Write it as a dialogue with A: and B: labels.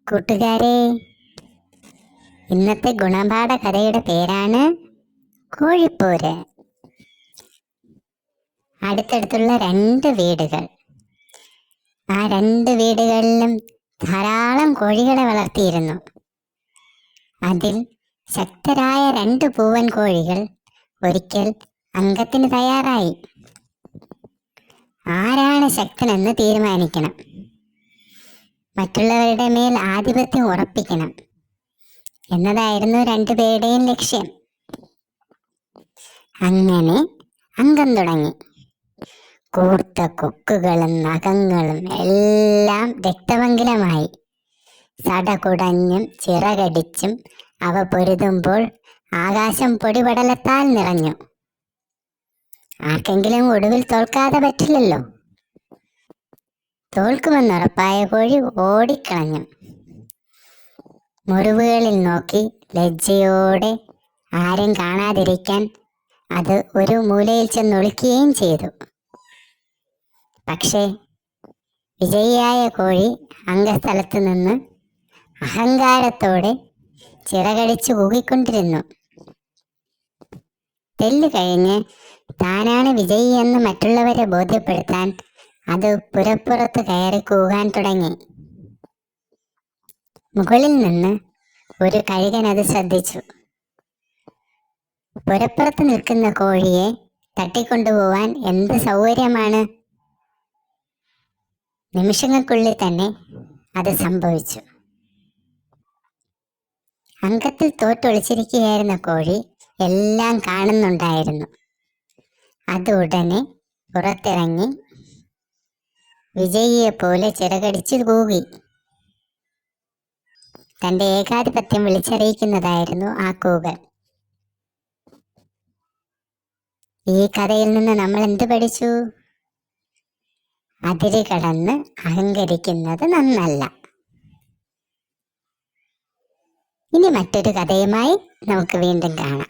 A: കൂട്ടുകാരെ, ഇന്നത്തെ ഗുണപാഠ കഥയുടെ പേരാണ് കോഴിപ്പോര്. അടുത്തടുത്തുള്ള 2 വീടുകൾ. ആ 2 വീടുകളിലും ധാരാളം കോഴികളെ വളർത്തിയിരുന്നു. അതിൽ ശക്തരായ 2 പൂവൻ കോഴികൾ ഒരിക്കൽ അംഗത്തിന് തയ്യാറായി. ആരാണ് ശക്തനെന്ന് തീരുമാനിക്കണം. മറ്റുള്ളവരുടെ മേൽ ആധിപത്യം ഉറപ്പിക്കണം എന്നതായിരുന്നു 2 പേരുടെയും ലക്ഷ്യം. അങ്ങനെ അംഗം തുടങ്ങി. കൂർത്ത കൊക്കുകളും നഖങ്ങളും എല്ലാം രക്തമംഗലമായി. സടകുടഞ്ഞും ചിറകടിച്ചും അവ പൊരുതുമ്പോൾ ആകാശം പൊടിപടലത്താൽ നിറഞ്ഞു. ആർക്കെങ്കിലും ഒടുവിൽ തോൽക്കാതെ പറ്റില്ലല്ലോ. തോൽക്കുമെന്നുറപ്പായ കോഴി ഓടിക്കളഞ്ഞു. മുറിവുകളിൽ നോക്കി ലജ്ജയോടെ ആരും കാണാതിരിക്കാൻ അത് ഒരു മൂലയിൽ ചെന്നൊളിക്കുകയും ചെയ്തു. പക്ഷേ വിജയിയായ കോഴി അംഗസ്ഥലത്ത് നിന്ന് അഹങ്കാരത്തോടെ ചിറകടിച്ചു കൂകിക്കൊണ്ടിരുന്നു. തെല്ല് കഴിഞ്ഞ് താനാണ് വിജയിയെന്ന് മറ്റുള്ളവരെ ബോധ്യപ്പെടുത്താൻ അത് പുരപ്പുറത്ത് കയറി കൂകാൻ തുടങ്ങി. മുകളിൽ നിന്ന് ഒരു കഴുകൻ അത് ശ്രദ്ധിച്ചു. പുരപ്പുറത്ത് നിൽക്കുന്ന കോഴിയെ തട്ടിക്കൊണ്ടുപോവാൻ എന്ത് സൗകര്യമാണ്! നിമിഷങ്ങൾക്കുള്ളിൽ തന്നെ അത് സംഭവിച്ചു. അംഗത്തിൽ തോറ്റൊളിച്ചിരിക്കുകയായിരുന്ന കോഴി എല്ലാം കാണുന്നുണ്ടായിരുന്നു. അത് ഉടനെ പുറത്തിറങ്ങി വിജയിയെപ്പോലെ ചിറകടിച്ചു കൂകി. തന്റെ ഏകാധിപത്യം വിളിച്ചറിയിക്കുന്നതായിരുന്നു ആ കൂകൽ. ഈ കഥയിൽ നിന്ന് നമ്മൾ എന്ത് പഠിച്ചു? അതിര് കടന്ന് അഹങ്കരിക്കുന്നത് നന്നല്ല. ഇനി മറ്റൊരു കഥയുമായി നമുക്ക് വീണ്ടും കാണാം.